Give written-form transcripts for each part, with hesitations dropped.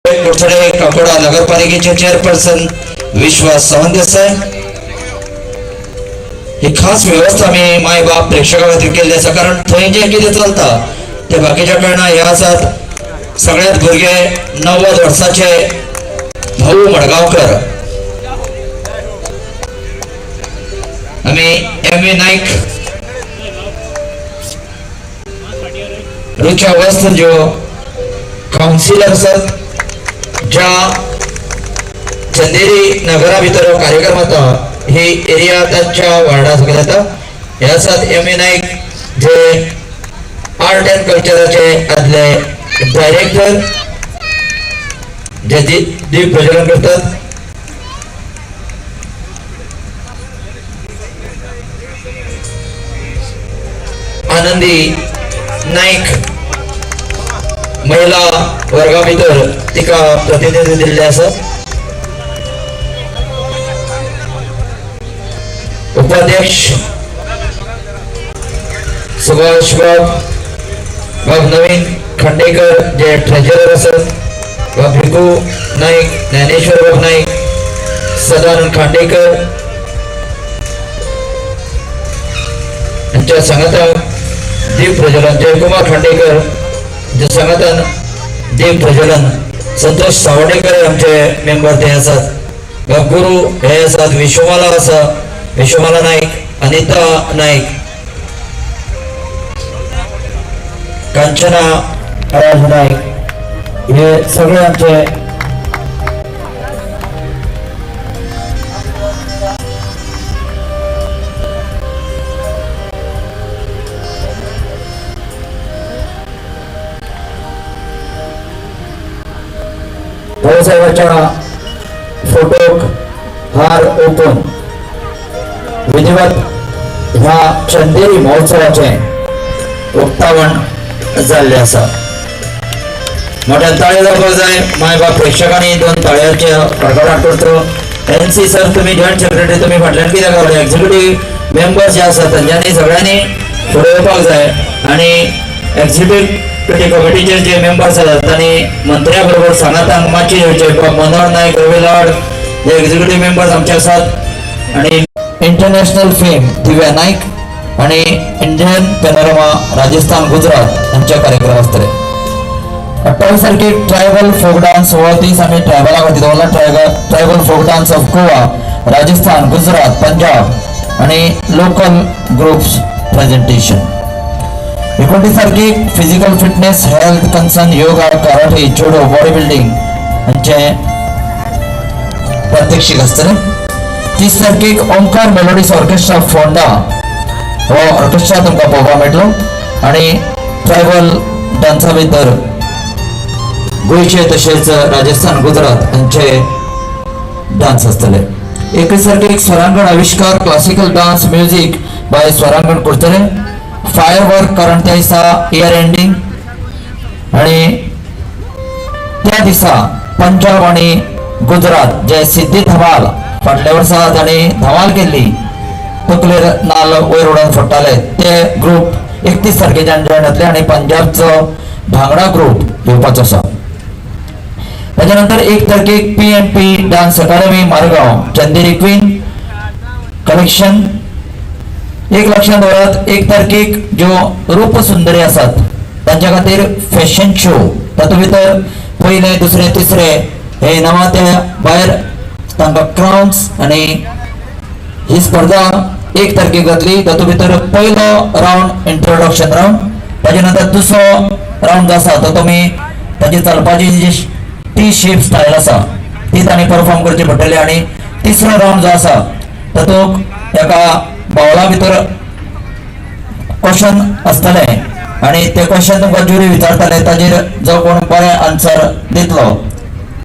कुडचडे काकोडा नगरपालिकेचे चेअरपर्सन विश्वास सावंतदेसाय ही खास व्यवस्था मी माय बाप प्रेक्षका खातीर केल्ली आसा कारण थंय जे कितें चलता ते बाकीच्या कारणां हे आसात सगळ्यात भुरगे 90 वर्साचे भाऊ मडगांवकर आमी एम ए नाईक रुचा वस्त्र जो काउन्सिलर आसात ज्या चंदेरी नगरा भितर कार्यक्रम जाता ही एरिया त्यांच्या वार्डा सगळे जाता हे आसात एम ए नाईक जे आर्ट एंड कल्चराचे आदले डायरेक्टर जे दीप प्रज्वलन करतात आनंदी नाईक महिला वर्गा भितर तिका प्रतिनिधी दिल्ले आसा उपाध्यक्ष सुभाष बाब नवीन खांडेकर जे ट्रेजरर आसात वा भिकू नाईक ज्ञानेश्वर बाब नाईक सदानंद खांडेकर यांच्या सांगाताक दीप प्रज्वलन जयकुमार खांडेकर जे सांगातान दीप प्रज्वलन संतोष सावडेकर आमचे मेंबर ते आसात वा गुरु हे आसात विश्वमाला आसा विश्वमाला नाईक अनिता नाईक कांचना राज नाईक हे सगळे आमचे भाऊसाहेबांच्या फोटोक हार ओपन विधिवत ह्या चंदेरी महोत्सवाचे उक्तावण जाल्ले आसा मोठ्या ताळे जावपाक जाय माय बाप प्रेक्षकांनी 2 ताळ्यांचे कडकडाट करतो एनसी सर तुम्ही जॉईंट सेक्रेटरी तुम्ही फाटल्यान कित्याक रावले एक्झिक्युटिव्ह मेंबर्स जे आसात तांच्यांनी सगळ्यांनी फुडें येवपाक जाय आनी एक्झिक्युटिव्ह कमिटीचे जे मेंबर्स आसात तांणी मंत्र्या बरोबर सांगातांक मातशी येवचें मनोहर नायक रविलाड जे एक्झिक्युटिव्ह मेंबर्स आमचे आसात आनी इंटरनॅशनल फेम दिव्या नाईक आणि इंडियन पॅनोरमा राजस्थान गुजरात यांचे कार्यक्रम आसतले 28 तारखेक ट्रायबल फोक डान्स 30 आमी ट्रायबला खातीर दवरला tribal folk dance of Goa Rajasthan Gujarat Punjab आणि लोकल ग्रुप्स प्रेजेंटेशन 29 तारखेक physical fitness health concern yoga karate judo body building यांचे प्रात्यक्षिक आसतले 30 तारखेक ओंकार मेलोडीज ऑर्केस्ट्रा फोंडा हो ऑर्केस्ट्रा तुमकां पळोवपाक मेळटलो आनी ट्रायबल डान्सा भितर गोंयचे तशेंच राजस्थान गुजरात हांचे डान्स आसतले 31 तारखेक स्वरांगण आविष्कार classical dance music by Swarangan करतले फायर वर्क कारण त्या दिसा इयर एंडिंग आनी त्या दिसा पंजाब आनी गुजरात जे सिद्धी धमाल फाटल्या वर्सा तांणी धमाल केल्ली तकलेर नाल वयर उडोवन फोडटाले ते ग्रुप 31 तारखेच्यान जॉइन जातले आनी पंजाबचो भांगडा ग्रुप येवपाचो आसा ताच्या नंतर 1 तारखेक PNP डान्स अकादमी मारगांव चंदेरी क्वीन कलेक्शन 1 लक्षात दवरात 1 तारखेक ज्यो रूप सुंदरी आसात तांच्या खातीर फॅशन शो तातूंत भितर पयले दुसरे तिसरे हे नवा ते भायर तांकां क्राउन्स आनी ही स्पर्धा 1 तारखेक जातली तातूंत भितर पयलो राउंड इंट्रोडक्शन राउंड ताच्या नंतर दुसरो राउंड जो आसा तो तुमी ताची चलपाची जी टी शेप स्टायल आसा ती तांणी परफॉर्म करची पडटली आनी तिसरो राउंड जो आसा तातूंत एका बावला भितर क्वेश्चन आसतले आनी ते क्वेश्चन तुमकां ज्युरी विचारतले ताजेर जो कोण बरें आन्सर दितलो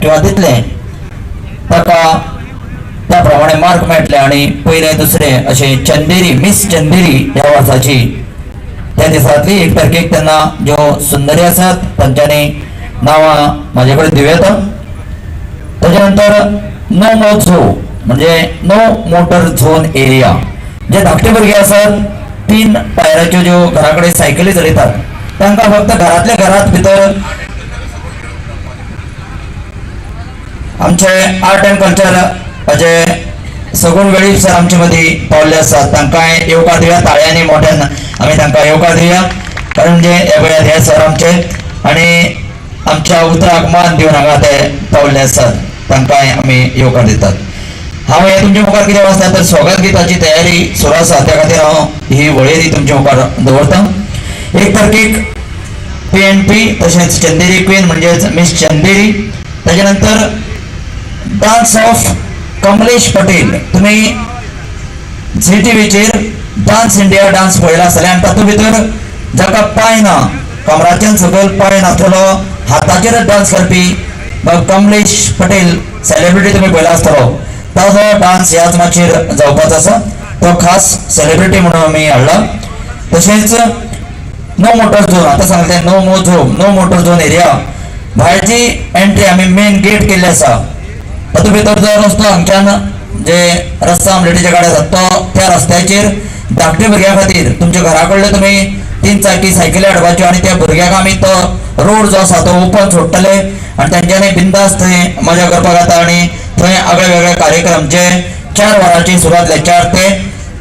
किंवा दितले ताका त्या प्रमाणे मार्क मेळटले आनी पयले दुसरे अशे चंदेरी मिस चंदेरी ह्या वर्साची त्या दिसांतली 1 तारखेक तेन्ना ज्यो सुंदरी आसात तांच्यांनी नांवां म्हाजे कडेन दिवं ताच्या नंतर नो नो झो म्हणजे नो मोटर झोन एरिया जे धाकटे भुरगे आसात 3 टायराच्यो ज्यो घरा कडेन सायकली चलयतात तांकां फक्त घरांतल्या घरांत भितर आमचे आर्ट अँड कल्चर जे सगूण वेळीप सर आमचे मदीं पावल्ले आसात तांकांय येवकार दिवया ताळयांनी मोठ्यान आमी तांकां येवकार दिवया कारण जे हे सर आमचे आनी आमच्या उतराक मान दिवन हांगा ते पावल्ले आसात तांकांय आमी येवकार दितात. हांव हे तुमच्या मुखार कितें वाचता तर स्वागत गिताची तयारी सुरू आसा त्या खातीर हांव ही वळेरी तुमच्या मुखार दवरतां. 1 तारखेक PNP तशेंच चंदेरी क्वीन म्हणजेच मिस चंदेरी ताजे नंतर डान्स ऑफ कमलेश पटेल. तुम्ही झी टीव्हीचेर डान्स इंडिया डान्स पळयला आसतलें आनी तातूंत भितर जाका पांय ना कमराच्यान सकयल पांय नासलेलो हाताचेर डान्स करपी कमलेश पटेल सेलिब्रिटी तुम्ही पळयला आसतलो ताजो डान्स ह्याच माचयेर जावपाचो आसा तो खास सेलिब्रिटी म्हणून आमी हाडला. तशेंच नो मोटर झोन आता सांगले नो मोटर झोन एरिया भायरची एंट्री आमी मेन गेट केल्ली आसा तातूंत भितर जो रस्तो हांगच्यान जे रस्ता आमलेटीचे गाडी आसात तो त्या रस्त्याचेर धाकट्या भुरग्यां खातीर तुमच्या घरा कडले तुमी 3 चाकी सायकली हाडपाच्यो आनी त्या भुरग्याक आमी तो रोड जो आसा तो ओपन सोडटले आनी तांच्यांनी बिंदास थंय मजा करपाक जाता आनी थंय आगळे वेगळे कार्यक्रम जे 4 वरांची सुरवात 4 ते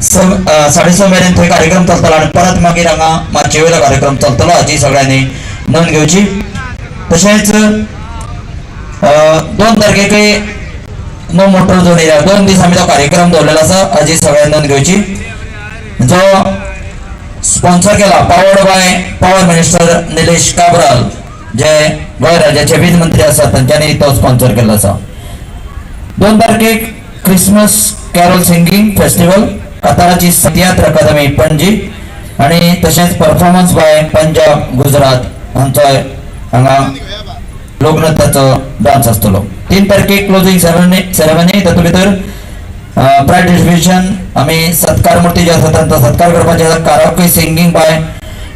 6:30 मेरेन थंय कार्यक्रम चलतलो आनी परत मागीर हांगा मातशे वयलो कार्यक्रम चलतलो हाची सगळ्यांनी नोंद घेवची. तशेंच 2 तारखेकय नो मोटर झोन एरिया 2 दीस आमी तो कार्यक्रम दवरलेलो आसा हाची सगळ्यांनी नोंद घेवची जो स्पॉन्सर केला powered by power minister Nilesh Cabral जे गोंय राज्याचे वीज मंत्री आसात तांच्यांनी तो स्पॉन्सर केल्लो आसा. 2 तारखेक क्रिसमस कॅरोल सिंगिंग फेस्टिवल काताराची सत्यात्र अकादमी पणजी आणि तशेंच परफॉर्मन्स बाय पंजाब गुजरात हांचो हांगा लोकनृत्याचो डान्स आसतलो. 3 तारखेक क्लोजिंग सेरेमनी तातूंत भितर प्रायड डिस्ट्रिब्युशन आमी सत्कार मूर्ती जे आसा तांचो सत्कार करपाचे आसा. Karaoke singing by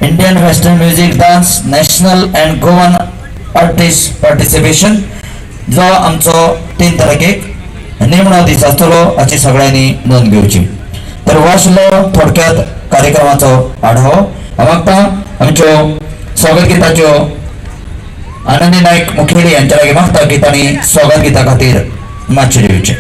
Indian western music dance national and Goan artist participation जो आमचो 3 तारखेक निमणो दीस आसतलो हाची सगळ्यांनी नोंद घेवची. तर हो आशिल्लो थोडक्यात कार्यक्रमाचो आढावो. हांव मागता आमच्यो स्वागत गिताच्यो आनंदी नायक मुखेली यांच्या लागीं मागता की तांणी स्वागत गिता खातीर मातशें दिवचें.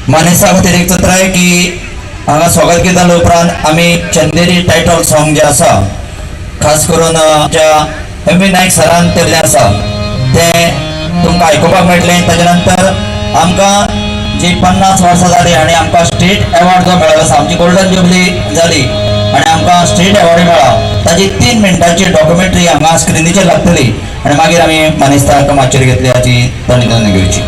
मानेसा खातीर एक चत्र आहे की हांगा स्वागत केल्या उपरांत आमी चंदेरी टायटल सॉंग जे आसा खास करून ज्या एम नायक सरान केल्लें आसा तें तुमकां आयकुपाक मेळटलें. ताजे नंतर आमकां जी 50 वर्सां जाली आनी आमकां स्टेट अवॉर्ड जो मेळ्ळो आसा आमची गोल्डन जुबली जाली आनी आमकां स्टेट अवॉर्ड मेळ्ळा ताची 3 मिनटांची डॉक्युमेंटरी हांगा स्क्रिनीचेर लागतली आनी मागीर आमी मानेस्ताक माचयेर घेतली हाची तोंडी घेवची.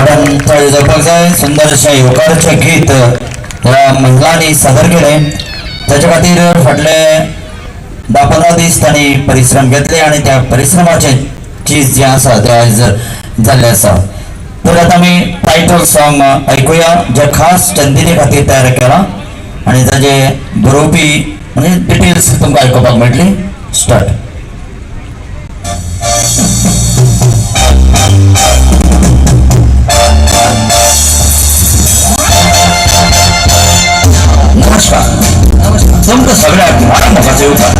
गार्डन तळी जपक जाय सुंदर अशें योगाचें गीत ह्या महिलांनी सादर केलें त्याच्या खातीर फाटले 10-15 दीस तांणी परिश्रम घेतले आणि त्या परिश्रमाचे चीज जे आसा ते आयज जाल्ले आसा तर आता आमी टायटल सॉंग ऐकुया जे खास चंदिनी खातीर तयार केला आणि ताजे बरोवपी म्हणजे डिटेल्स तुमकां आयकुपाक मेळटली स्टार्ट तुमकां सगळ्याक मोगाचे उपकार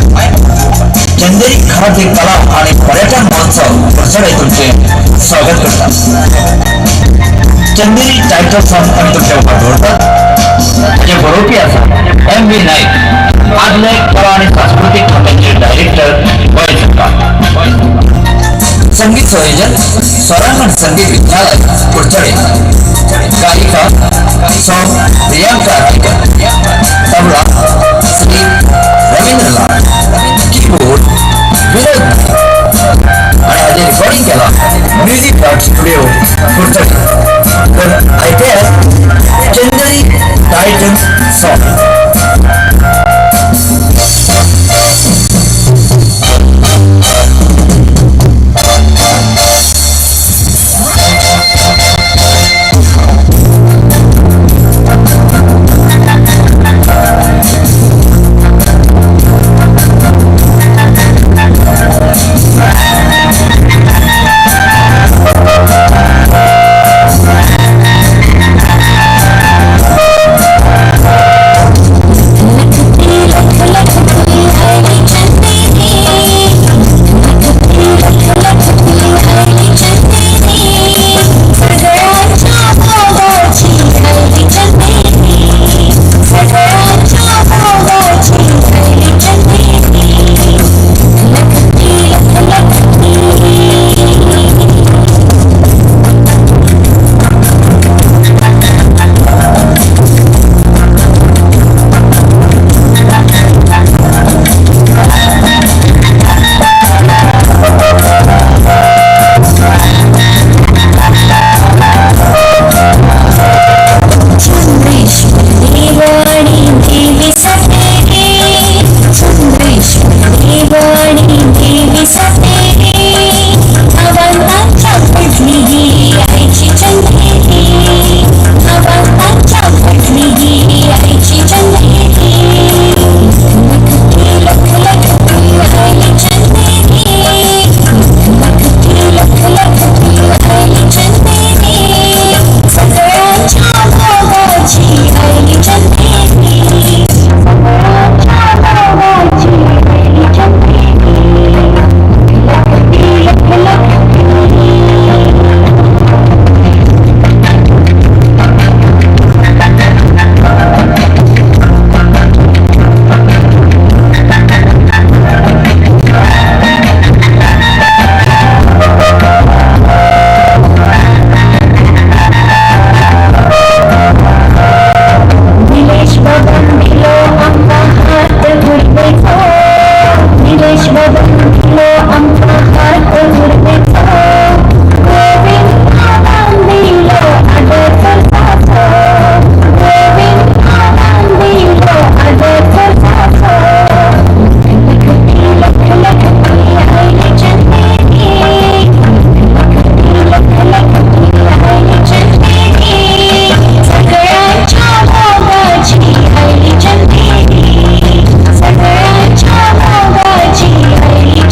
चंदेरी खाद्य कला आणि पर्यटन महोत्सव वर्सडे तुमचे स्वागत करता चंदेरी टायटल सॉंग आमी तुमच्या उपकार दवरतात ताचे बरोवपी आसा MV नाईक आदले कला आणि सांस्कृतिक खात्याचे डायरेक्टर गोंय सरकार संगीत संयोजन स्वरांगण संगीत विद्यालय कुडचडे गायिका सौ प्रियांका आर्टिकल तबला श्री रवींद्रलाल कीबोर्ड विनोद आणि हाजे रिकॉर्डिंग केला म्युझिक आर्ट स्टुडिओ कुडचडे तर ऐकूया चंदेरी टायटल सॉंग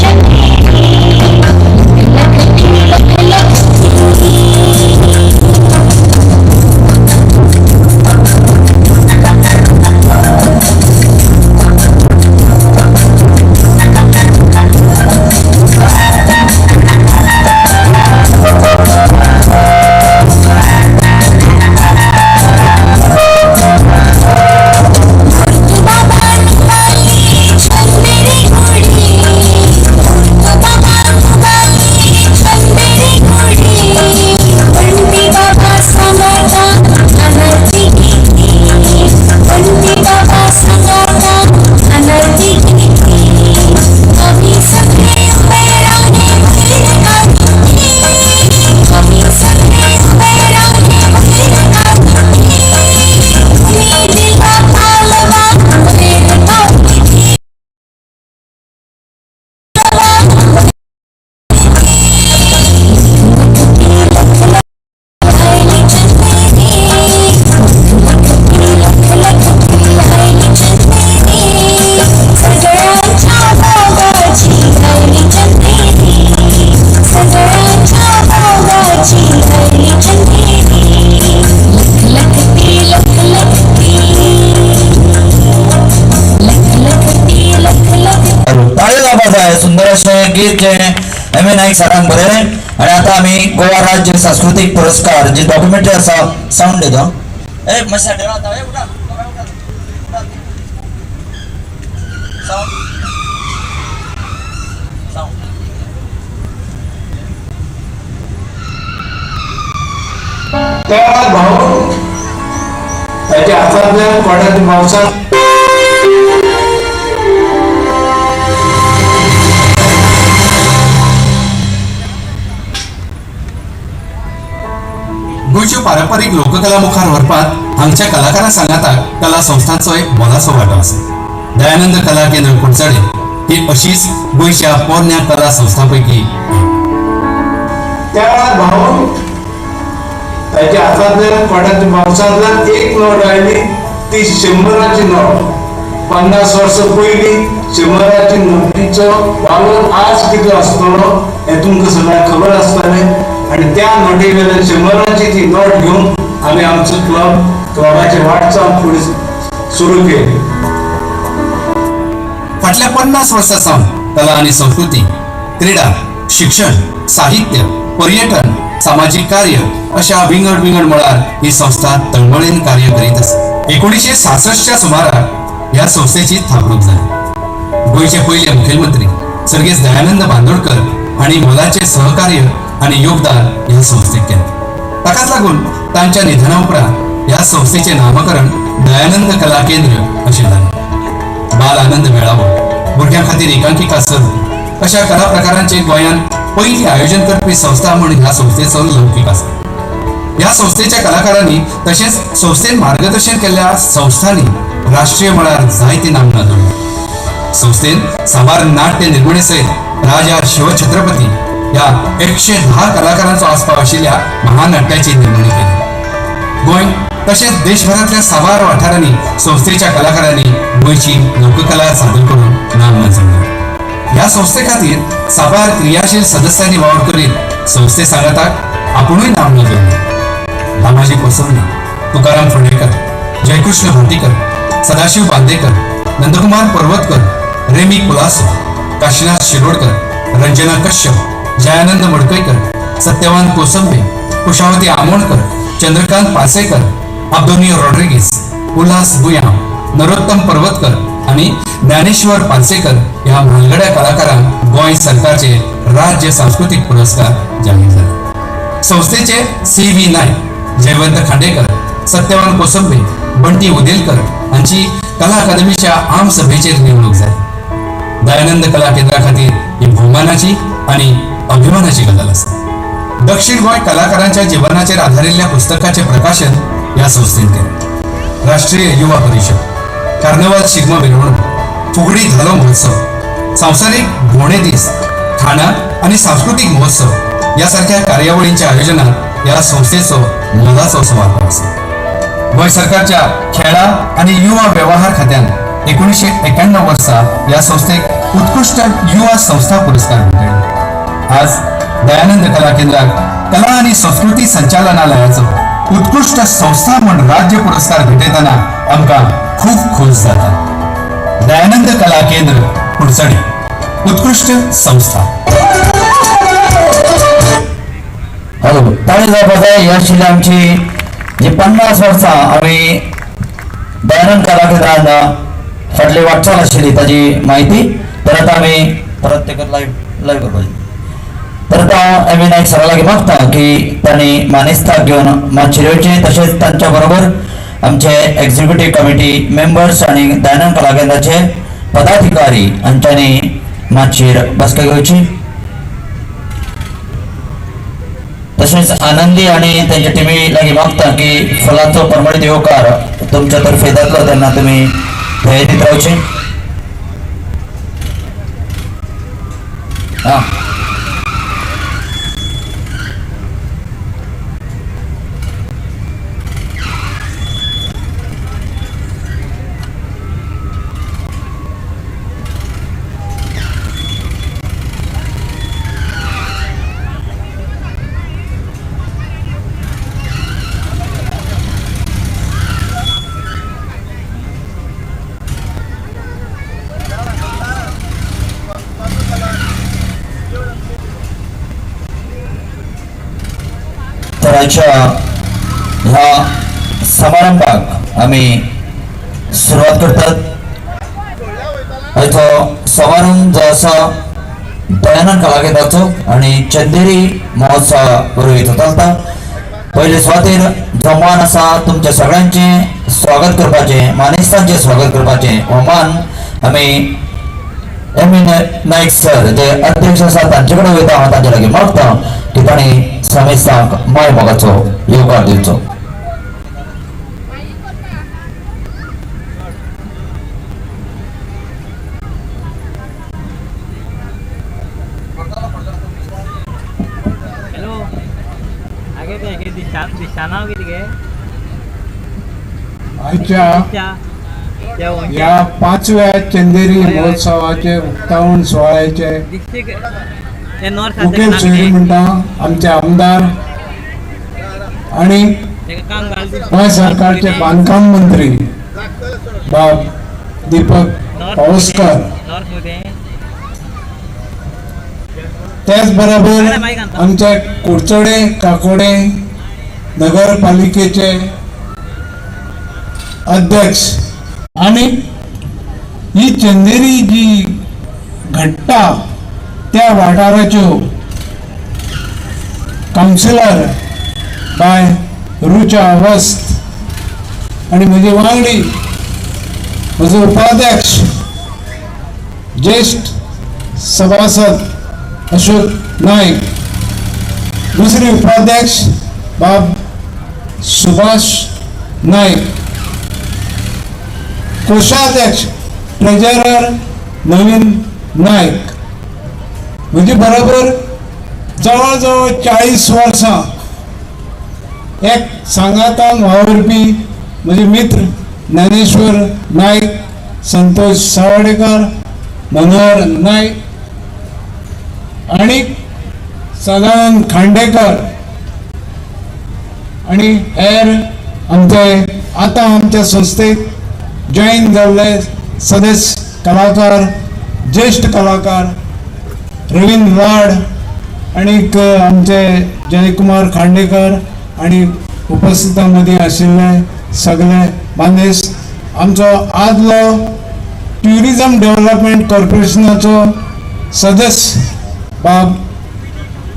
Thank you. जाय सुंदर असे गीत जे एम ए नाईक सरांक बरयलें आणि आता आम्ही गोवा राज्य सांस्कृतिक पुरस्कार जी डॉक्युमेंटरी आसा साऊंड दिता ए मातशें देवा आता ए उठा साऊंड साऊंड त्या भाऊ त्याच्या हातातल्या कोड्यात पावसात गोंयच्यो पारंपारीक लोककला मुखार व्हरपाक हांगच्या कलाकारां सांगाताक कला संस्थांचो एक मोलाचो वांटो आसा. दयानंद कला केंद्र कुडचडे ही अशीच गोंयच्या पोरण्या कला संस्थांपैकी त्या भाऊ त्याच्या हातातल्या कोड्यात पावसातल्यान एक नोट आयली ती 100ची नोट 50 वर्सां पयलीं 100ची नोटीचो वालोर आज कितलो आसतलो हें तुमकां सगळ्यांक खबर आसतलें आणि त्या नोटी वेल्यान 100ची ती नोट घेवन आमी आमचो क्लबाचे वाटचाल फुडें सुरू केली. फाटल्या 50 वर्सां सावन कला आनी संस्कृती, क्रीडा, शिक्षण, साहित्य, पर्यटन, सामाजिक कार्य अशा विंगड विंगड मळार ही संस्था तळमळीन कार्य करीत आसा. 1966च्या सुमाराक ह्या संस्थेची थापणूक जाली. गोंयचे पयले मुखेलमंत्री सर्गेस्त दयानंद बांदोडकर हांणी मोलाचें सहकार्य आनी योगदान ह्या संस्थेक केलें. ताकाच लागून तांच्या निधना उपरांत ह्या संस्थेचें नामकरण दयानंद कला केंद्र अशें जालें. बाल आनंद मेळावो, भुरग्यां खातीर एकांकिका सर्त अशा कला प्रकारांचे गोंयांत पयली आयोजन करपी संस्था म्हणून ह्या संस्थेचो लौकीक आसा. ह्या संस्थेच्या कलाकारांनी तशेंच संस्थेन मार्गदर्शन केल्ल्या संस्थांनी राष्ट्रीय मळार जायती नामना जोडल्या. संस्थेन साबार नाट्य निर्मणी सयत राजा शिवछत्रपती ह्या 110 कलाकारांचो आस्पाव आशिल्ल्या महानाट्याची निर्मणी केली. गोंय तशेंच देशभरांतल्या साबार वाठारांनी संस्थेच्या कलाकारांनी गोंयची लोककला सादर करून नामना जोडल्या. ह्या संस्थे खातीर साबार क्रियाशील सदस्यांनी वावर करीत संस्थे सांगाताक आपुणूय नामना जोडली. दामाजी कोसवणे, तुकाराम फोंडेकर, जयकृष्ण भाटीकर, सदाशिव बांदेकर, नंदकुमार पर्वतकर, रेमी कुलासो, काशीनाथ शिरोडकर, रंजना कश्यप, जयानंद मडकईकर, सत्यवान कोसंबे, कुशावती आमोणकर, चंद्रकांत पासेकर, अब्दोनियो रॉड्रिगीस, उल्हास बुयाम, नरोत्तम पर्वतकर आणि ज्ञानेश्वर पानसेकर ह्या म्हालगड्या कलाकारांक गोंय सरकारचे राज्य सांस्कृतिक पुरस्कार जाहीर झाले. संस्थेचे CV नायक, जयवंत खांडेकर, सत्यवान कोसंबे, बंटी उदेलकर हांची कला अकादमीच्या आम सभेचेर नेमणूक जाली. दयानंद कला केंद्रा खातीर ही भोवमानाची आणि अभिमानाची गजाल आसा. दक्षिण गोंय कलाकारांच्या जिवनाचेर आधारिल्ल्या पुस्तकाचे प्रकाशन ह्या संस्थेन केलें. राष्ट्रीय युवा परिषद, कार्नावाल शिगमो मिरवणूक, फुगडी धालो महोत्सव, सांसारीक भोवणे दीस, खाणा आणि सांस्कृतिक महोत्सव यासारख्या कार्यावळींच्या आयोजनात या संस्थेचो मोलाचो वांटो आसा. गोंय सरकारच्या खेळा आणि युवा व्यवहार खात्यान 1991 वर्सा या संस्थेक उत्कृष्ट युवा संस्था पुरस्कार भेटयलो. आज दयानंद कला केंद्राक कला आणि संस्कृती संचालनालयाचो उत्कृष्ट संस्था म्हणून राज्य पुरस्कार भेटयतना आमकां खूप खुश जाता. दयानंद कला केंद्र कुडचडे उत्कृष्ट संस्था. हॅलो ताळी जावपाक जाय. ही आशिल्ली आमची जी 50 वर्सां आमी दयानंद कला केंद्रान फाटली वाटचाल आशिल्ली ताजी म्हायती. तर आता आमी परत तेका लायव्ह करपाची. तर आता एम ए नायक सरा लागीं मागता की तांणी मानेस्ताक घेवन मातशें येवचें. तशेंच तांच्या बरोबर आमचे एक्झिक्युटिव्ह कमिटी मेंबर्स आणि दयानंद कला केंद्राचे पदाधिकारी हांच्यांनी मातशेर बसका घेवची. तशेंच आनंदी आणि तांच्या टिमी लागीं मागता की फुलांचो परमळीत येवकार तुमच्या तर्फे जातलो तेन्ना तुमी तयारीत रावचे. घराच्या ह्या समारंभाक आम्ही सुरुवात करतात. तो समारंभ जो आसा दयानंद कलाकेंद्राचो आणि चंदेरी महोत्सव बरोबर चलता. पहिले सुवातेर जो मान आसा तुमच्या सगळ्यांचे स्वागत करपाचे, मानेस्तांचे स्वागत करपाचे हो मान आम्ही एम नाईक सर जे अध्यक्ष आसा तांचे कडेन वयता. हांव तांचे लागीं मागता की तांणी समेस्तांक माय मोगाचो येवकार दिवचो. आजच्या या 5व्या चंदेरी महोत्सवाचे उक्तावण सोहळ्याचे मुखेल सोयरी म्हणटा आमचे आमदार आणि गोंय सरकारचे बांदकाम मंत्री बाब दीपक पावसकर. त्याच बरोबर आमचे कुडचडे काकोडे नगरपालिकेचे अध्यक्ष आणि ही चंदेरी जी घडटा त्या वाठाराच्यो काउन्सिलर बाय रुचा अवस्थ आणि म्हजे वांगडी म्हजो उपाध्यक्ष ज्येष्ठ सभासद अशोक नाईक, दुसरे उपाध्यक्ष बाब सुभाष नाईक, कोषाध्यक्ष ट्रेजरर नवीन नाईक, म्हणजे बरोबर जवळजवळ 40 वर्सां एक सांगातान वावुरपी म्हजे मित्र ज्ञानेश्वर नाईक, संतोष सावडेकर, मनोहर नाईक आणि सदानंद खांडेकर आणि हेर आमचे आता आमच्या संस्थेक जॉईन जाल्ले सदस्य कलाकार, ज्येष्ठ कलाकार रवींद्र लाड आणि आमचे जयकुमार खांडेकर आणि उपस्थितांमध्ये आशिल्ले सगळे बांदेस. आमचो आदलो ट्युरिझम डेव्हलपमेंट कॉर्पोरेशनाचो सदस्य बाब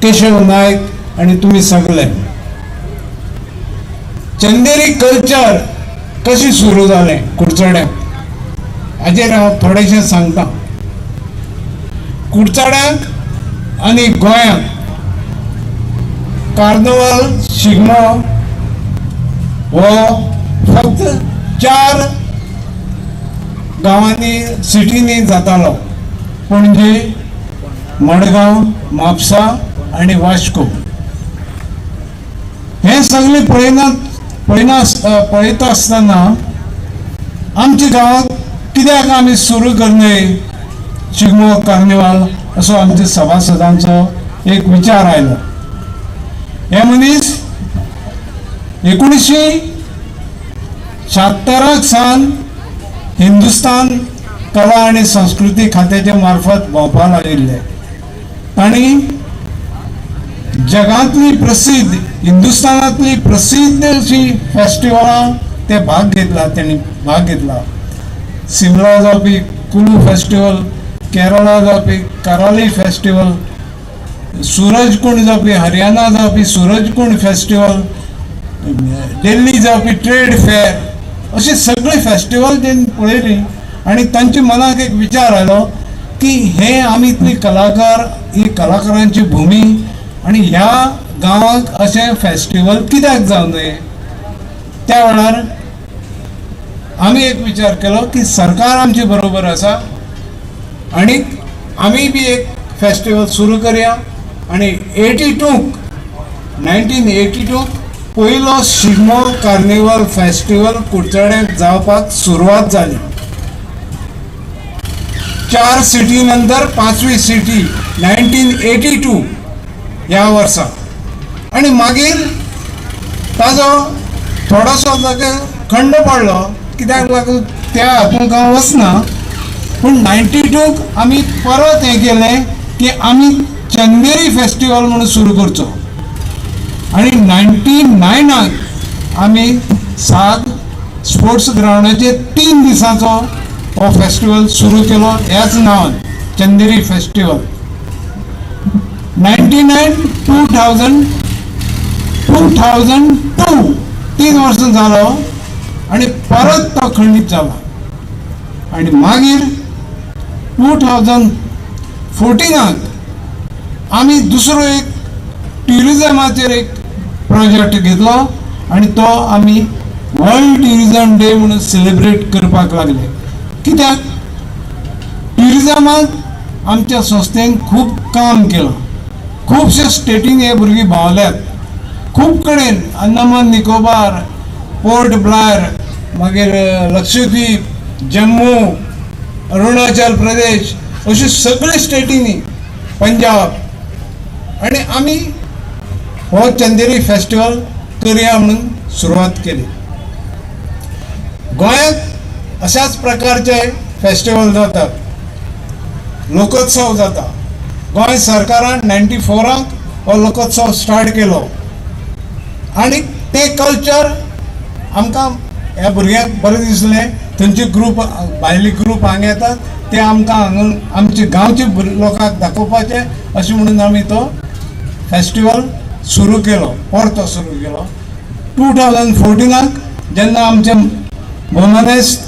केशव नायक आणि तुम्ही सगळे. चंदेरी कल्चर कशी सुरू जालें कुडचड्याक हाजेर हांव थोडेशें सांगता. कुडचड्याक आनी गोंयांत कार्निवाल शिगमो हो फक्त 4 गांवांनी सिटींनी जातालो, पणजे, मडगांव, म्हापसा आणि वास्को. हे सगळे पळयता आसतना आमच्या गांवांत कित्याक आमी सुरू करने शिगमो कार्निवाल असो आमच्या सभासदांचो एक विचार आयलो. हे मनीस 1976 सावन हिंदुस्तान कला आणि संस्कृती खात्याच्या मार्फत भोंवपाक लागिल्ले. तांणी जगांतली प्रसिद्ध, हिंदुस्तानांतली प्रसिद्ध अशी फेस्टिवलां ते भाग घेतला. शिमला जावपी कुलू फेस्टिवल, केरळा जावपी कराली फेस्टिवल, सूरजकुंड जावपी हरियाणा जावपी सूरजकुंड फेस्टिवल, दिल्ली जावपी ट्रेड फेअर, अशी सगळी फेस्टिवल जे पळयली आणि तांच्या मनाक एक विचार आयलो की हे आमी इतली कलाकार, ही कलाकारांची भूमी आणि ह्या गांवांत अशें फेस्टिवल कित्याक जावं नये. त्या वेळार आमी एक विचार केलो की सरकार आमचे बरोबर आसा आणि आमी बी एक फेस्टिवल सुरू करया. आणि 1982 पयलो शिगमो कार्निवल फेस्टिवल कुडचड्याक जावपाक सुरवात जाली. 4 सिटी नंतर 5वी सिटी 1982 ह्या वर्सा. आणि मागीर ताजो थोडोसो जागे खंड पडलो, कित्याक लागून त्या हातूंत हांव वचना. पूण 92 आमी परत हें केलें की आमी चंदेरी फेस्टिवल म्हणून सुरू करचो. आणि 99 आम्ही सात स्पोर्ट्स ग्राउंडाचेर 3 दिसांचो हो फेस्टिवल सुरू केलो ह्याच नांवान चंदेरी फेस्टिवल. 99 2002 3 वर्सां जालो आणि परत तो खंडीत जाला. आणि मागीर 2014 आम्ही दुसरो एक ट्युरिजमाचेर एक प्रोजेक्ट घेतलो आणि तो आम्ही वर्ल्ड ट्युरिजम डे म्हणून सेलिब्रेट करपाक लागले. कित्याक ट्युरिजमाक आमच्या संस्थेन खूब काम केलं. खुबशे स्टेटीन हे भुरगीं भावल्यात. खूब कडेन अंदमान निकोबार, पोर्ट ब्लायर, मागीर लक्षद्वीप, जम्मू, अरुणाचल प्रदेश अशे सगळे स्टेटींनी, पंजाब. आणि आमी हो चंदेरी फेस्टिवल करया म्हणून सुरवात केली. गोंयांत अशाच प्रकारचे फेस्टिवल जातात, लोकोत्सव जाता. गोंय सरकारान 94 हो लोकोत्सव स्टार्ट केलो आणि ते कल्चर आमकां ह्या भुरग्यांक बरें दिसलें. थंयचे ग्रूप, भायले ग्रूप हांगा येतात ते आमकां हांगा आमचे गांवचे लोकांक दाखोवपाचे अशें म्हणून आमी तो फेस्टिवल सुरू केलो, परतो सुरू केलो. 2014 जेन्ना आमचे भोवमानेस्त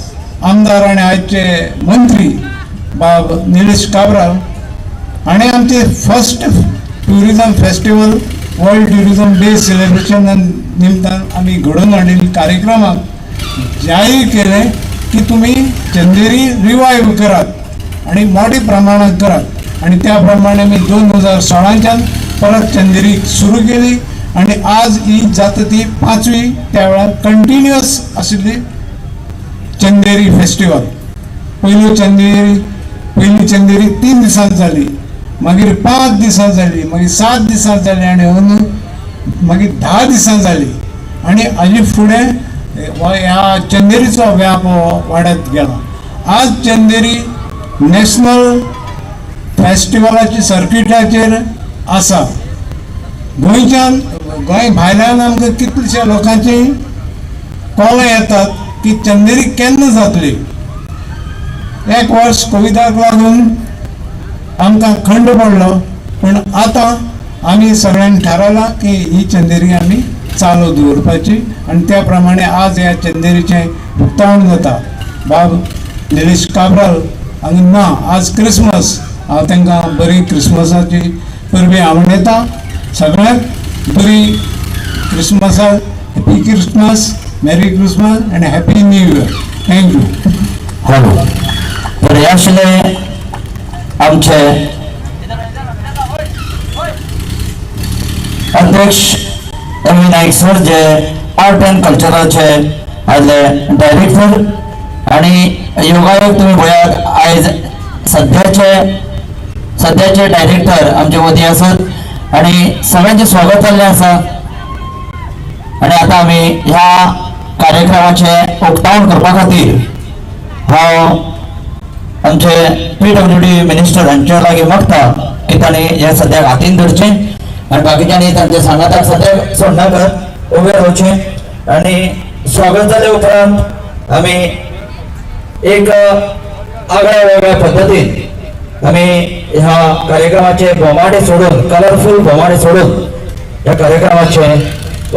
आमदार आनी आयचे मंत्री बाब निलेश काब्राल हाणें आमचे first tourism festival world tourism day सेलिब्रेशना निमतान आमी घडोवन हाडिल्ले कार्यक्रमाक जाहीर केलें की तुमी चंदेरी रिवायव करात आणि मोठ्या प्रमाणात करात. आणि त्या प्रमाणे आमी 2016च्यान परत चंदेरी सुरू केली आणि आज ही जाता ती 5वी त्या वेळार कंटिन्युअस आशिल्ली चंदेरी फेस्टिवल. पयली चंदेरी 3 दिसांत जाली, मागीर 5 दिसां जाली, मागीर 7 दिसां जाली आणि अंदून मागीर 10 दिसां जाली. आणि हाजे फुडें ह्या चंदेरीचो व्याप वाडत गेला. आज चंदेरी नॅशनल फेस्टिवलाच्या सर्किटाचेर आसा. गोंय भायल्यान आमकां कितलेशे लोकांची कॉल येतात की चंदेरी केन्ना जातली. एक वर्स कोविडाक लागून आमकां खंड पडलो, पण आतां आमी सगळ्यांनी थारायलां की ही चंदेरी आमी चालू दवरपाची आणि त्या प्रमाणे आज ह्या चंदेरीचें उक्तावण जाता. बाब निलेश काब्राल हांगा ना, आज क्रिसमस. हांव तांकां बरी क्रिसमसाची परबी आवडयता. सगळ्यांक बरी क्रिसमसाक हॅपी क्रिसमस, मेरी क्रिसमस आणि happy new year. Thank you. Hello. तर हे आशिल्ले आमचे अध्यक्ष एम नाईक सर, जे आर्ट अँड कल्चराचे आदले डायरेक्टर. आणि योगायोग तुम्ही पळयात आयज सध्याचे डायरेक्टर आमचे मदीं आसात आणि सगळ्यांचे स्वागत जाल्लें आसा. आणि आता आमी ह्या कार्यक्रमाचे उक्तावण करपा खातीर हांव आमचे PWD मिनिस्टर हांचे लागीं मागता की तांणी हे सद्याक हातीन धरचें आणि बाकीच्यांनी तांचे सांगाताक सद्याक सोडनाकात उबे रावचें. आणि स्वागत जाले उपरांत आमी एक आगळ्या वेगळ्या पद्दतीन आमी ह्या कार्यक्रमाचे बोमाडे सोडून, कलरफूल बोमाडे सोडून ह्या कार्यक्रमाचे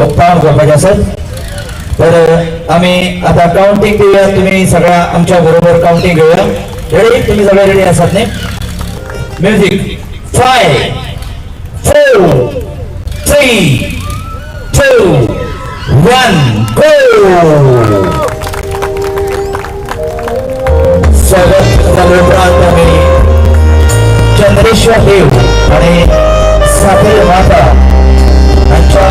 उक्तावण करपाचे आसात. तर आमी आता काउंटिंग दिवया. तुम्ही सगळ्या आमच्या बरोबर काउंटिंग घेऊया. रेडी? तुम्ही सगळे रेडी आसात न्ही? म्युझिक. 5 4 3 2 1 गो. स्वागत झाले उपरांत आम्ही चंद्रेश्वर देव आणि साखर माता यांच्या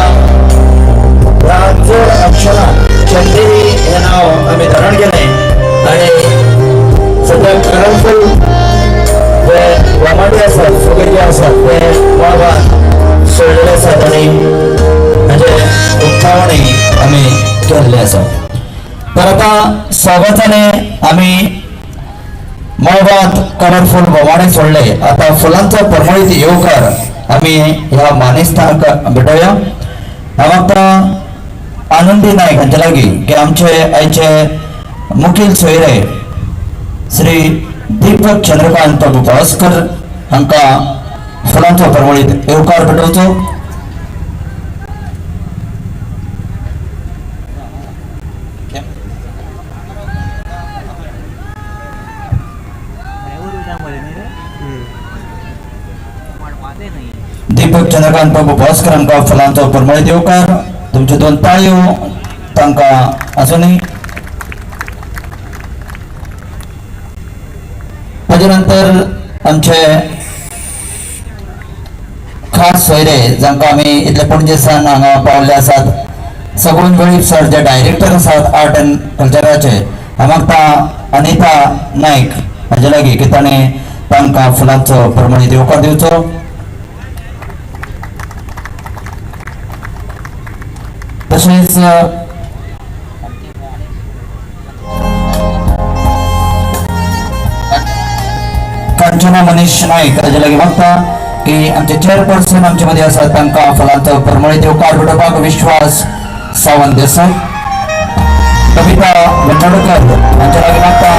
राजोड अक्षरात चंदेरी हे नाव आम्ही धारण केले. आणि सध्या कलरफुल जे वामाडे असतात, फुगे जे असतात ते वाळवान सोडलेले असतात आणि म्हणजे उक्तावणी आम्ही केलेले असतात. तर आता स्वागताने आम्ही मळबात कलरफुल बोमाडे सोडले. आता फुलांचा परमळीत येवकार आम्ही ह्या मानेस्तांक भेटूया. हांव आता आनंदी नायक हांचे लागीं की आमचे आयचे मुखेल सोयरे श्री दीपक चंद्रकांत प्रभू पावसकर हांकां फुलांचो परवळीत येवकार भेटोवचो. दीपक चंद्रकांत प्रभू पावसकर हांकां फुलांचो परमळीत येवकार. तुमच्यो 2 ताळयो तांकां आसुनी. ताजे नंतर आमचे खास सोयरे जांकां आमी इतले पणजेसान हांगा पावल्ले आसात. सगूण वेळीप सर जे डायरेक्टर आसात आर्ट एंड कल्चराचे, हांव मागता अनिता नायक हाजे लागीं की ताणें तांकां फुलांचो परमळीत येवकार दिवचो. तशेंच कांचना मनीष नायक हाजे लागीं मागता की आमचे चेअरपर्सन आमचे मदीं आसात तांकां फुलांचो परमळीत येवकार भेटोवपाक विश्वास सावंत देसाय. कविता वेंगडकर हांचे लागीं मागता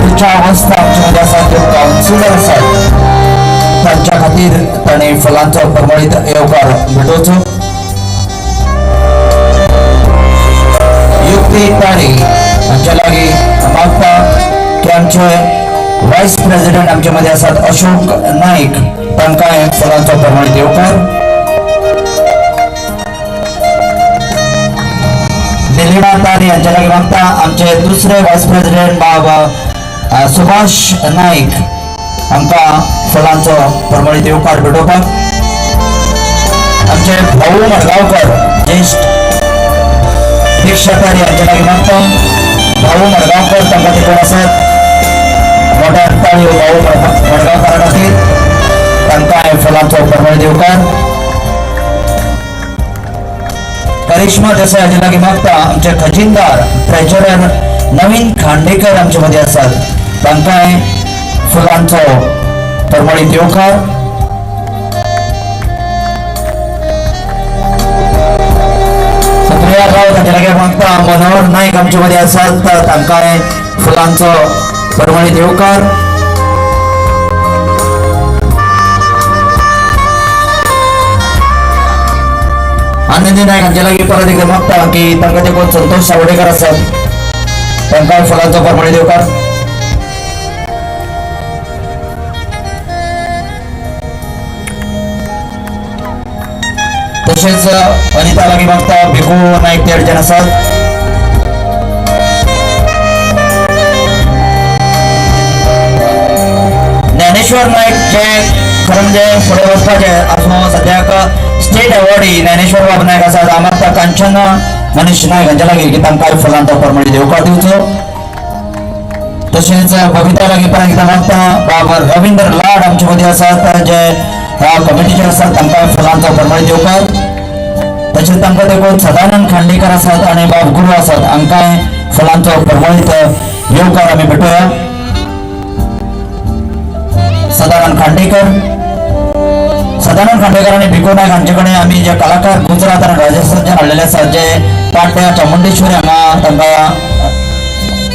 रुचा अवस्था आमचे मदीं आसात त्यो कावन्सिलर आसात तांच्या खातीर ताणें फुलांचो परमळीत येवकार भेटोवचो. युक्ती तारी हांचे लागीं मागता की आमचे वायस प्रेसिडेंट आमचे मदीं आसात अशोक नायक तांकांय फुलांचो परमळीत येवकार. निलिमा तारी हांचे लागीं मागता आमचे दुसरे वायस प्रेसिडेंट बाब सुभाष नायक हांकां फुलांचो परमळीत येवकार भेटोवपाक. आमचे भाऊ मडगांवकर ज्येष्ठ दीक्षा तारी हांचे लागीं मागता भाऊ मडगांवकर तांकां ते कोण आसात मोठ्या ताळयो भाऊ मडगांवकारा खातीर तांकां फुलांचो परमळीत येवकार. करिश्मा देसाय हांचे लागीं मागता आमचे खजिनदार ट्रेजरर नवीन खांडेकर आमचे मदीं आसात तांकांय फुलांचो परमळीत येवकार. सुप्रिया रावत हांचे लागीं मागता मनोहर नायक आमचे मदीं आसात तांकांय फुलांचो परमळीत येवकार. आनंदी नायक हांचे लागीं परत एकदां मागता की तांकां ते कोण संतोष सावडेकर आसात तांकां फुलांचो परमळीत येवकार. तशेंच अनिता लागीं मागता भिकू नायक ते अडचण आसात. ज्ञानेश्वर नायक जे खरें म्हणजे फुडें वचपाचे आसूं सद्याक स्टेट अवॉर्डी ज्ञानेश्वर बाब नायक आसात. हांव मागता कांचना मनीष नायक हांचे लागीं की तांकां फुलांचो परमळीत येवकार दिवचो. तशेंच बबिता लागीं परत एकदां मागता बाब रविंद्र लाड आमचे मदीं आसात जे कमिटीचे आसात तांकां फुलांचो परमळीत येवकार. तशेंच तांकां ते कोण सदानंद खांडेकर आसात आनी बाब गुरू आसात हांकांय फुलांचो परमळीत येवकार आमी भेटोया. सदानंद खांडेकर आणि भिकू नायक हांचे कडेन आमी जे कलाकार गुजरात आनी राजस्थानच्यान हाडलेले आसात जे पाट्या चामुंडेश्वरी हांगा तांकां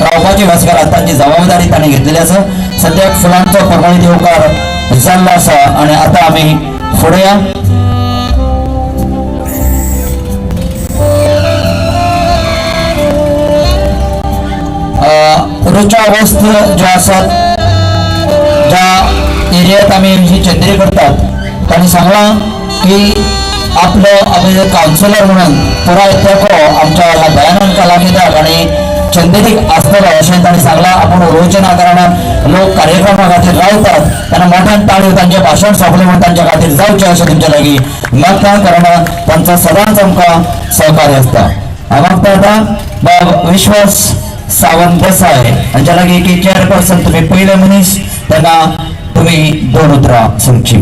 रावपाची वास केला तांची जबाबदारी तांणी घेतलेली आसा. सद्याक फुलांचो परमळीत येवकार जाल्लो आसा आनी आतां आमी फुडें या. रुचा वस्त्र ज्यो आसात ज्या एरियात आमी ही चंद्री करतात तांणी सांगलां की आपलो आमी कावन्सिलर म्हणून पुराय तेंको आमच्या ह्या दयानंद कलाविदाक आनी चंदेरीक आसतलो अशें तांणी सांगलां. आपूण उलोवचें ना कारण लोक कार्यक्रमा खातीर रावतात तेन्ना मोठ्यान ताळयो तांचें भाशण सोंपलें म्हणून तांचे खातीर जावचें अशें तुमचे लागीं मागता कारण तांचो सदांच आमकां सहकार्य आसता. हांव मागता आतां बाब विश्वास सावंत देसाय हांचे लागीं की चेअरपर्सन तुमी पयले मनीस तेन्ना तुमी 2 उतरां सांगची.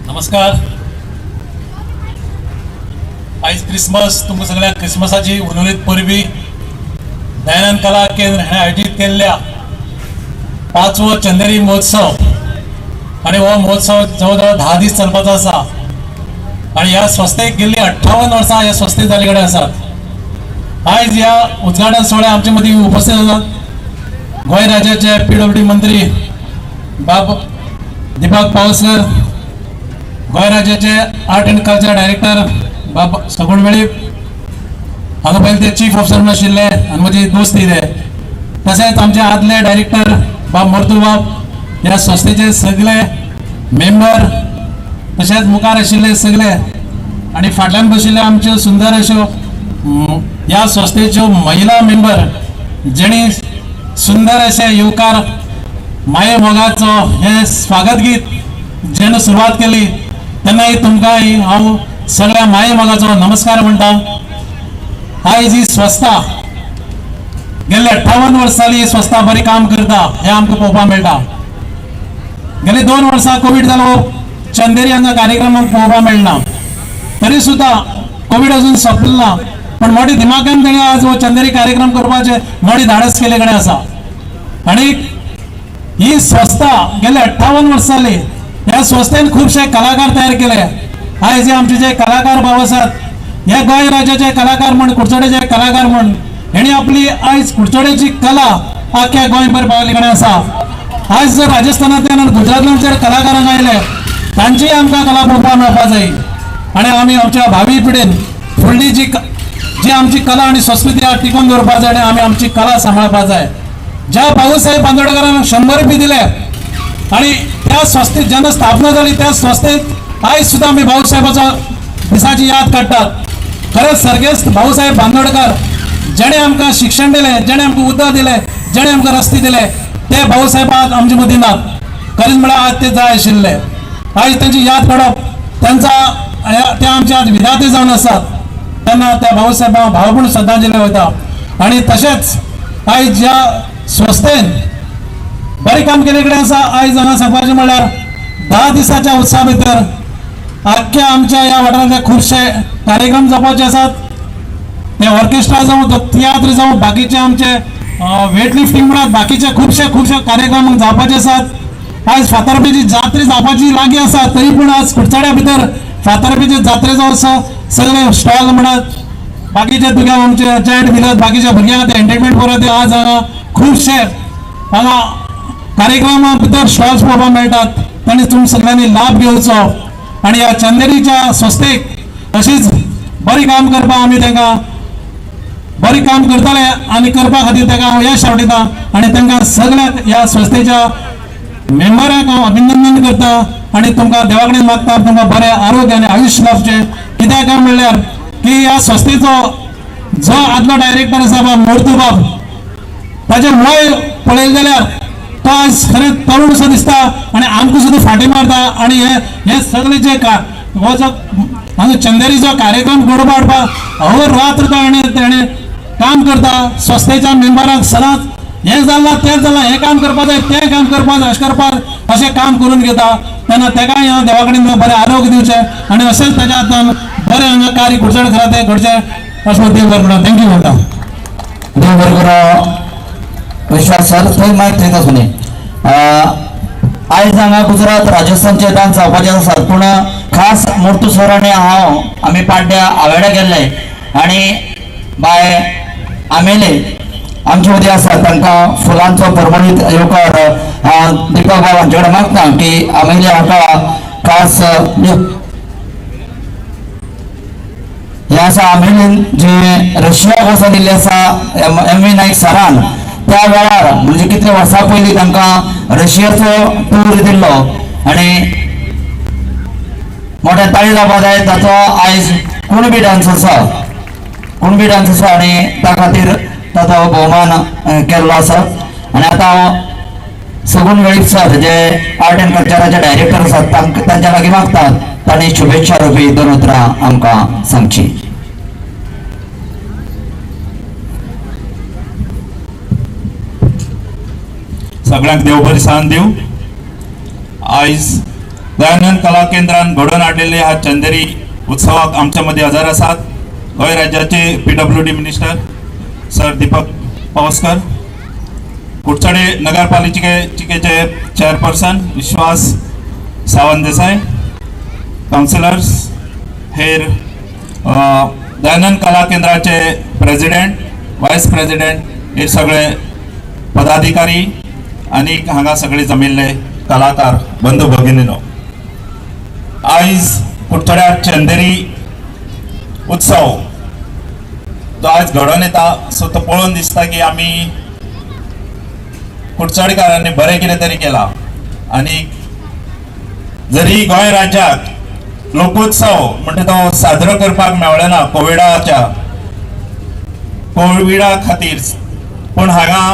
नमस्कार. आयज क्रिसमस तुमकां सगळ्यांक क्रिसमसाची उर्वरीत परबी दयानंद कला केंद्र हाणें आयोजीत केल्ल्या 5वो चंदेरी महोत्सव आणि हो महोत्सव जवळजवळ 10 दीस चलपाचो आसा आणि ह्या संस्थेक गेल्ली 58 वर्सां ह्या संस्थेक जाले कडेन आसात. आयज ह्या उद्घाटन सोहळ्या आमचे मदीं उपस्थित आसात गोंय राज्याचे PWD मंत्री बाब दिपक पावसकर, गोंय राज्याचे आर्ट एंड कल्चर डायरेक्टर बाब सगुण वेळीप, हांगा पयलीं ते चीफ ऑफिसर म्हणून आशिल्ले आनी म्हजी दोस्त ते, तशेंच आमचे आदले डायरेक्टर बाब मर्तू बाब, ह्या संस्थेचे सगळे मेंबर, तशेंच मुखार आशिल्ले सगळे आनी फाटल्यान बशिल्ले आमच्यो सुंदर अश्यो ह्या संस्थेच्यो महिला मेंबर, जेणी सुंदर अशे येवकार माये मोगाचो हे स्वागत गीत जेन्ना सुरवात केली तेन्ना तुमकां हांव सगळ्या माये मोगाचो नमस्कार म्हणटा. आयज ही संस्था गेले 58 वर्सांनी ही संस्था बरी काम करता हे आमकां पळोवपाक मेळटा. गेले 2 वर्सां कोविड जालो, चंदेरी हांगा कार्यक्रमाक पळोवपाक मेळना, तरी सुद्दां कोविड अजून सोंपलेलो ना, पण मोठी दिमागान तेणी आज हो चंदेरी कार्यक्रम करपाचे मोठी धाडस केले कडेन आसा. आनी ही संस्था गेले 58 वर्सांनी ह्या संस्थेन खुबशे कलाकार तयार केले. आयज आमचे जे कलाकार भाव आसात, हे गोंय राज्याचे कलाकार म्हण, कुडचडेचे कलाकार म्हण, हेणी आपली आयज कुडचडेची कला आख्या गोंयभर पावली कडेन आसा. आयज जर राजस्थानांतल्यान आनी गुजरातांतल्यान जर कलाकारांक आयले तांचीय आमकां कला पळोवपाक मेळपा जाय आनी आमी आमच्या भावी पिढीन फुडली जी आमची कला आनी संस्कृती आहा टिकून दवरपा जाय आनी आमी आमची कला सांबाळपा जाय. ज्या भाऊसाहेब बांदोडकरान 100 रुपये दिले आनी त्या संस्थेत जेन्ना स्थापना जाली त्या संस्थेत आयज सुद्दां आमी भाऊसाहेबाच्या दिसाची याद काडटात. खरेंच सर्गेस्त भाऊसाहेब बांदोडकर जेणे आमकां शिक्षण दिलें, जेणे आमकां उदक दिलें, जेणे आमकां रस्ते दिले, ते भाऊसाहेब आज आमचे मदीं नात. खरेंच म्हळ्यार आज ते जाय आशिल्ले. आयज तांची याद काडप, ते आमचे आज विधाते जावन आसात तेन्ना त्या भाऊसाहेबांक भावपूर्ण श्रद्धांजली वयता. आनी तशेंच आयज ज्या संस्थेन बरें काम केले कडेन आसा, आयज हांगा सांगपाचें म्हळ्यार 10 दिसाच्या उत्सवा भितर आख्या आमच्या ह्या वाठारांतले खुबशे कार्यक्रम जावपाचे आसात. ते ऑर्केस्ट्रा जावं, तो तियात्र जावं, बाकीचे आमचे वेट लिफ्टिंग म्हणत बाकीचे खुबशे कार्यक्रम जावपाचे आसात. आयज फातर्पेची जात्रा जावपाची लागीं आसा, तरी पूण आज कुडचड्या भितर फातर्पेचे जात्रेचो सगळे स्टॉल म्हणत बाकीचे तुगे आमचे चॅट मिलत बाकीच्या भुरग्यां खातीर एंटरटेनमेंट करत आज हांगा खुबशे हांगा कार्यक्रमां भितर स्टॉल्स पळोवपाक मेळटात. तांणी तुमी सगळ्यांनी लाभ घेवचो आनी ह्या चंदेरीच्या संस्थेक अशीच बरी काम करपाक आमी तांकां बरी काम करतले आनी करपा खातीर ताका हांव यश आवडटा आनी तांकां सगळ्याक ह्या संस्थेच्या मेंबरांक हांव अभिनंदन करता आनी तुमकां देवा कडेन मागता तुमकां बरें आरोग्य आनी आयुश्य लाभचें. कित्याक काय म्हणल्यार की ह्या संस्थेचो जो आदलो डायरेक्टर आसा बाब मोर्तू बाब, ताचें वय पळयलें जाल्यार तो आज खरेंच तरुण असो दिसता आनी आमकां सुद्दां फाटी मारता. आनी हे सगळे जे हो जो हांगा चंदेरीचो कार्यक्रम घडोवन हाडपाक अहोरात्र ताणें काम करता. संस्थेच्या मेंबरांक सदांच हें जालां तें जालां, हें काम करपा जाय तें काम करपा जाय अशें करपाक अशें काम करून घेता. तेन्ना तेकाय हांव देवा कडेन बरें आरोग्य दिवचें आनी अशेंच ताच्या हातान बरें हांगा कार्य कुडचड खरा तें घडचें अशें देव बरें करूं. थँक्यू म्हणटा. देव बरें करूं. विश्वास सर थंय माहीत थंय आसूं न्ही. आयज हांगा गुजरात राजस्थानचे डान्स जावपाचे आसात, पूण खास मोर्तू सर आनी हांव आमी पाड्ड्या आवेडा गेल्ले आनी बाय आमेले आमचे मदीं आसात तांकां फुलांचो परमळीत येवकार दिपक बाब हांचे कडेन मागता की आमेले हाका खास हे आसा आमेलीन जे रशियाक वचून दिल्ले आसा MV नायक सरान त्या वेळार म्हणजे कितले वर्सां पयलीं तांकां रशियाचो टूर दिल्लो आनी मोठे ताळी जावपा जाय. ताचो आयज कुणबी डान्स आसा आनी त्या खातीर ताचो भोवमान केल्लो आसा. आनी आतां हांव सगूण वेळीप सर जे आर्ट एंड कल्चराचे डायरेक्टर आसात तांच्या लागीं मागतात तांणी शुभेच्छा रुपी 2 उतरां आमकां सांगची. सगळ्यांक देव बरी सान दिव. आयज दयानंद कला केंद्रान घडोवन हाडिल्ले ह्या चंदेरी उत्सवाक आमच्या मदीं हजर आसात गोंय राज्याचे PWD minister sir Deepak Pawaskar, Kudchade नगरपालिकेचे चेअरपर्सन विश्वास सावंत देसाई, काउन्सिलर्स, हेर दयानंद कला केंद्राचे प्रेसिडेंट, वायस प्रेसिडेंट, हे सगळे पदाधिकारी आणि हांगा सगळे जमिल्ले कलाकार बंधू भगिनीनो, आयज कुडचड्यार चंदेरी उत्सव तो आज घडोवन येता. सो तो पळोवन दिसता की आमी कुडचडेकारांनी बरें कितें तरी केलां. आणि जरी गोंय राज्याक लोकोत्सव म्हणटा तो साजरो करपाक मेवळो ना कोविडा खातीर, पूण हांगा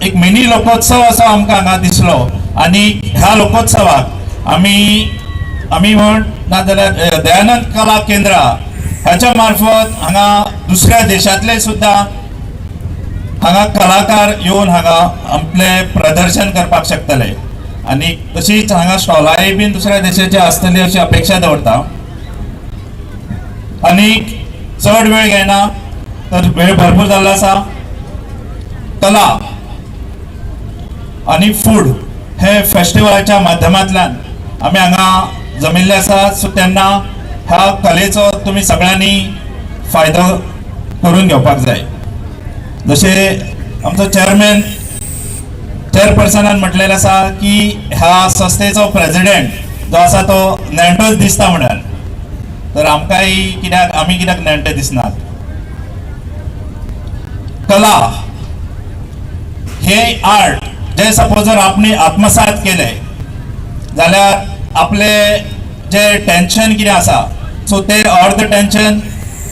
एक मिनी लोकोत्सव असो आमकां हांगा दिसलो. आणि ह्या लोकोत्सवाक आमी म्हण नाजाल्यार दयानंद कला केंद्र ह्याच्या मार्फत हांगा दुसऱ्या देशांतले सुद्धा हांगा कलाकार येवन हांगा आपले प्रदर्शन करपाक शकतले. आणि तशीच हांगा स्टॉलाय बीन दुसऱ्या देशाची आसतली अशी अपेक्षा दवरता. आणि चड वेळ घेना, तर वेळ भरपूर जाल्लो आसा. कला आणि फूड हे फेस्टिवलाच्या माध्यमांतल्यान आमी हांगा जमिल्ले आसा. सो तेन्ना ह्या कलेचो तुमी सगळ्यांनी फायदो करून घेवपाक जाय. जशे आमचो चेअरपर्सनान म्हटलेलें आसा की ह्या संस्थेचो प्रेसिडेंट जो आसा तो नेणटोच दिसता म्हणून. तर आमकांय कित्याक आमी कित्याक नेणटे दिसनात. कला हे आर्ट जे सपोज जर आपण आत्मसात केले जाल्यार आपले जे टेन्शन कितें आसा सो ते अर्ध टेन्शन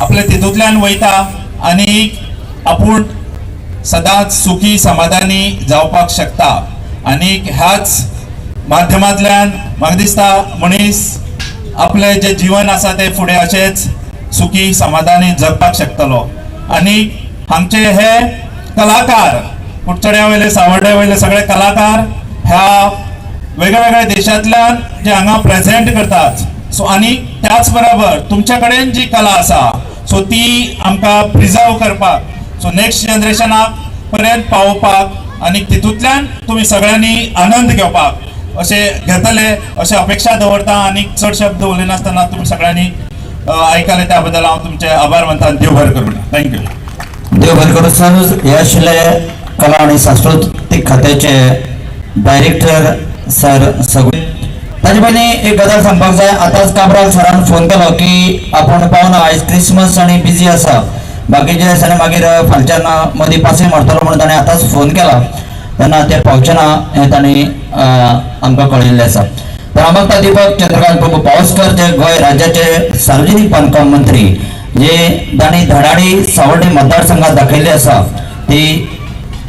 आपले तितूंतल्यान वयता आनी आपूण सदांच सुखी समाधानी जावपाक शकता. आनी ह्याच माध्यमांतल्यान म्हाका दिसता मनीस आपले जे जीवन आसा ते फुडें अशेंच सुखी समाधानी जगपाक शकतलो. आनी हांगचे हे कलाकार कुडचड्या वयले सावर्ड्या वयले सगळे कलाकार ह्या वेगळ्या वेगळ्या देशांतल्यान जे हांगा प्रेझेंट करतात. सो आनी त्याच बरोबर तुमच्या कडेन जी कला आसा सो ती आमकां प्रिजर्व करपाक, सो नेक्स्ट जनरेशनाक पर्यंत पावोवपाक आनी तितूंतल्यान तुमी सगळ्यांनी आनंद घेवपाक अशें घेतले अशें अपेक्षा दवरता. आनी चड शब्द उलयनासतना तुमी सगळ्यांनी आयकले त्या बद्दल हांव तुमचे आभार मानता. देव बरें करूं. थँक्यू. देव बरें करूं. सर हे आशिल्ले कला आणि सांस्कृतिक खात्याचे डायरेक्टर सर सगळे. ताजे पयलीं एक गजाल सांगपाक जाय. आतांच काब्राल सरान फोन केलो की आपूण पावना, आयज क्रिसमस आनी बिजी आसा, बाकीचे दिसांनी मागीर फालच्यान मदीं पासय मारतलो म्हणून ताणें आतांच फोन केला. तेन्ना ते पावचे ना हें तांणी आमकां कळयिल्लें आसा. तर हांव दीपक चंद्रकांत प्रभू पावसकर जे गोंय राज्याचे सार्वजनीक बांदकाम मंत्री, जे तांणी धडाडी सावर्डे मतदारसंघात दाखयल्ली आसा ती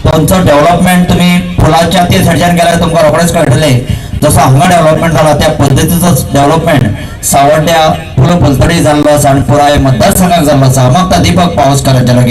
तुमचो डेव्हलपमेंट तुम्ही फुलाच्या त्या सायडीच्यान गेल्यार तुमकां रोखडेंच कळटलें. जसो हांगा डेव्हलपमेंट जाला त्या पद्दतीचोच डेव्हलपमेंट सावर्ड्या फुल फुलतडी जाल्लो आसा आनी पुराय मतदारसंघाक जाल्लो आसा. हांव दीपक पावसकाराच्या लागीं